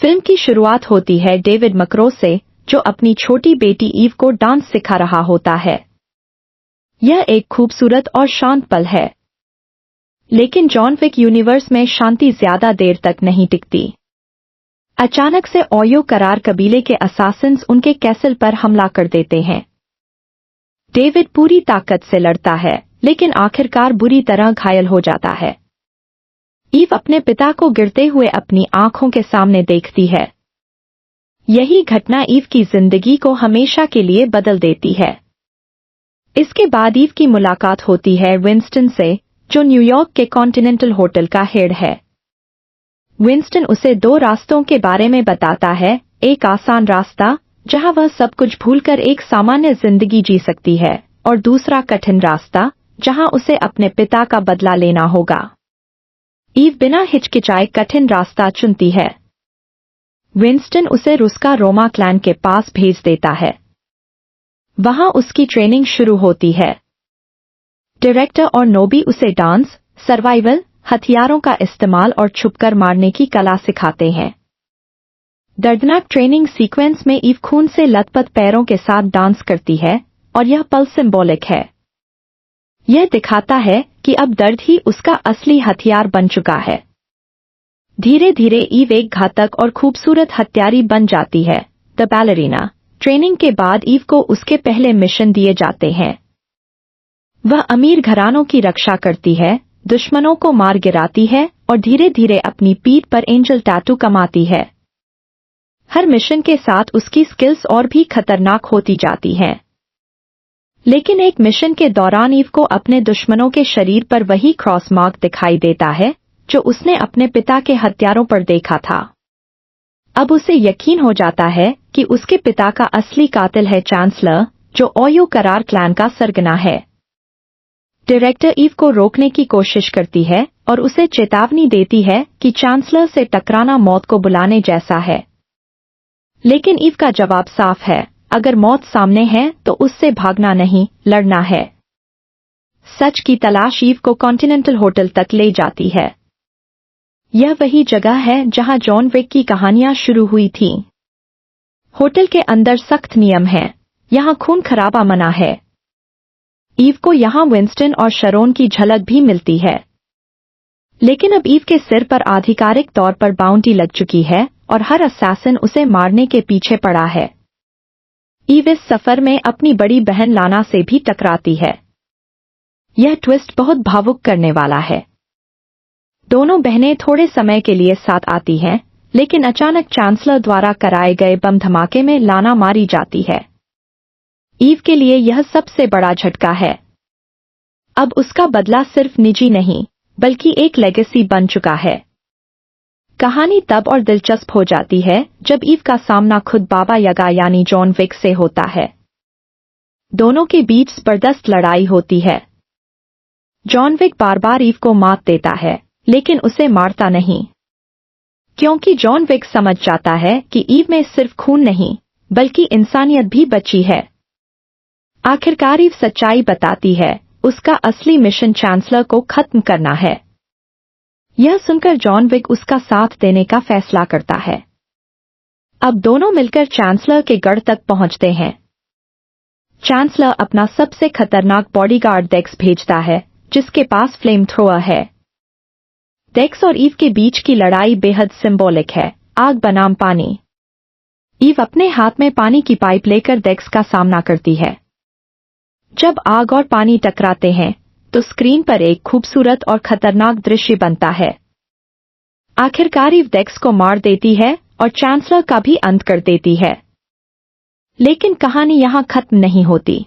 Film की शुरुआत होती है डेविड मैक्रो से, जो अपनी छोटी बेटी ईव को डांस सिखा रहा होता है। यह एक खूबसूरत और शांत पल है। लेकिन जॉन विक यूनिवर्स में शांति ज्यादा देर तक नहीं टिकती। अचानक से ओयो करार कबीले के असासिन्स उनके कैसल पर हमला कर देते हैं। डेविड पूरी ताकत से लड़ता है, लेकिन आखिरकार बुरी तरह घायल हो जाता है। ईव अपने पिता को गिरते हुए अपनी आंखों के सामने देखती है। यही घटना ईव की जिंदगी को हमेशा के लिए बदल देती है। इसके बाद ईव की मुलाकात होती है विंस्टन से, जो न्यूयॉर्क के कॉन्टिनेंटल होटल का हेड है। विंस्टन उसे दो रास्तों के बारे में बताता है, एक आसान रास्ता जहां वह सब कुछ भूलकर एक सामान्य जिंदगी जी सकती है, और दूसरा कठिन रास्ता जहां उसे अपने पिता का बदला लेना होगा। ईव बिना हिचकिचाए कठिन रास्ता चुनती है। विंस्टन उसे रुस्का रोमा क्लैन के पास भेज देता है। वहां उसकी ट्रेनिंग शुरू होती है। डायरेक्टर और नोबी उसे डांस, सर्वाइवल, हथियारों का इस्तेमाल और छुपकर मारने की कला सिखाते हैं। दर्दनाक ट्रेनिंग सीक्वेंस में ईव खून से लथपथ पैरों के साथ डांस करती है, और यह पल सिंबॉलिक है। यह दिखाता है कि अब दर्द ही उसका असली हथियार बन चुका है। धीरे धीरे ईव एक घातक और खूबसूरत हत्यारी बन जाती है, द बैलरीना। ट्रेनिंग के बाद ईव को उसके पहले मिशन दिए जाते हैं। वह अमीर घरानों की रक्षा करती है, दुश्मनों को मार गिराती है और धीरे धीरे अपनी पीठ पर एंजल टैटू कमाती है। हर मिशन के साथ उसकी स्किल्स और भी खतरनाक होती जाती हैं। लेकिन एक मिशन के दौरान ईव को अपने दुश्मनों के शरीर पर वही क्रॉस मार्क दिखाई देता है जो उसने अपने पिता के हत्यारों पर देखा था। अब उसे यकीन हो जाता है कि उसके पिता का असली कातिल है चांसलर, जो ओयो करार क्लैन का सरगना है। डायरेक्टर ईव को रोकने की कोशिश करती है और उसे चेतावनी देती है कि चांसलर से टकराना मौत को बुलाने जैसा है। लेकिन ईव का जवाब साफ है, अगर मौत सामने है तो उससे भागना नहीं, लड़ना है। सच की तलाश ईव को कॉन्टिनेंटल होटल तक ले जाती है। यह वही जगह है जहां जॉन विक की कहानियां शुरू हुई थीं। होटल के अंदर सख्त नियम हैं, यहां खून खराबा मना है। ईव को यहां विंस्टन और शरोन की झलक भी मिलती है। लेकिन अब ईव के सिर पर आधिकारिक तौर पर बाउंटी लग चुकी है और हर असैसिन उसे मारने के पीछे पड़ा है। ईव इस सफर में अपनी बड़ी बहन लाना से भी टकराती है। यह ट्विस्ट बहुत भावुक करने वाला है। दोनों बहनें थोड़े समय के लिए साथ आती हैं, लेकिन अचानक चांसलर द्वारा कराए गए बम धमाके में लाना मारी जाती है। ईव के लिए यह सबसे बड़ा झटका है। अब उसका बदला सिर्फ निजी नहीं, बल्कि एक लेगेसी बन चुका है। कहानी तब और दिलचस्प हो जाती है जब ईव का सामना खुद बाबा यागा यानी जॉन विक से होता है। दोनों के बीच जबरदस्त लड़ाई होती है। जॉन विक बार बार ईव को मात देता है, लेकिन उसे मारता नहीं, क्योंकि जॉन विक समझ जाता है कि ईव में सिर्फ खून नहीं, बल्कि इंसानियत भी बची है। आखिरकार ईव सच्चाई बताती है, उसका असली मिशन चांसलर को खत्म करना है। यह सुनकर जॉन विक उसका साथ देने का फैसला करता है। अब दोनों मिलकर चांसलर के गढ़ तक पहुंचते हैं। चांसलर अपना सबसे खतरनाक बॉडीगार्ड डेक्स भेजता है, जिसके पास फ्लेम थ्रोअर है। डेक्स और ईव के बीच की लड़ाई बेहद सिंबॉलिक है, आग बनाम पानी। ईव अपने हाथ में पानी की पाइप लेकर डेक्स का सामना करती है। जब आग और पानी टकराते हैं तो स्क्रीन पर एक खूबसूरत और खतरनाक दृश्य बनता है। आखिरकार ईव डेक्स को मार देती है और चांसलर का भी अंत कर देती है। लेकिन कहानी यहां खत्म नहीं होती।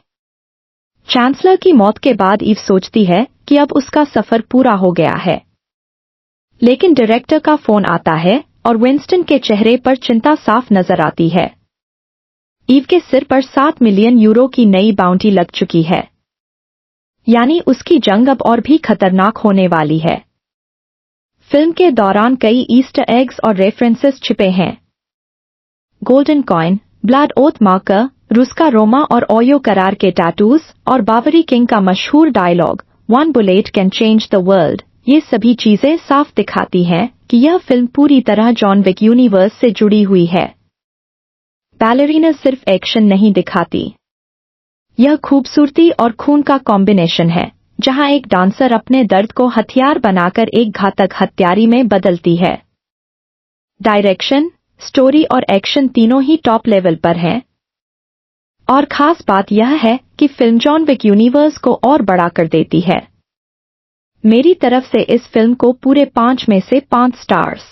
चांसलर की मौत के बाद ईव सोचती है कि अब उसका सफर पूरा हो गया है। लेकिन डायरेक्टर का फोन आता है और विंस्टन के चेहरे पर चिंता साफ नजर आती है। ईव के सिर पर 7 मिलियन यूरो की नई बाउंटी लग चुकी है, यानी उसकी जंग अब और भी खतरनाक होने वाली है। फिल्म के दौरान कई ईस्टर एग्स और रेफरेंसेस छिपे हैं। Golden coin, blood oath marker, Ruska Roma और ओयो करार के टैटूज और बावरी किंग का मशहूर dialogue, one bullet can change the world, ये सभी चीजें साफ दिखाती हैं कि यह फिल्म पूरी तरह जॉन विक यूनिवर्स से जुड़ी हुई है। बैलरीना सिर्फ एक्शन नहीं दिखाती, यह खूबसूरती और खून का कॉम्बिनेशन है, जहां एक डांसर अपने दर्द को हथियार बनाकर एक घातक हत्यारी में बदलती है। डायरेक्शन, स्टोरी और एक्शन तीनों ही टॉप लेवल पर हैं। और खास बात यह है कि फिल्म जॉन विक यूनिवर्स को और बड़ा कर देती है। मेरी तरफ से इस फिल्म को पूरे 5 में से 5 स्टार्स।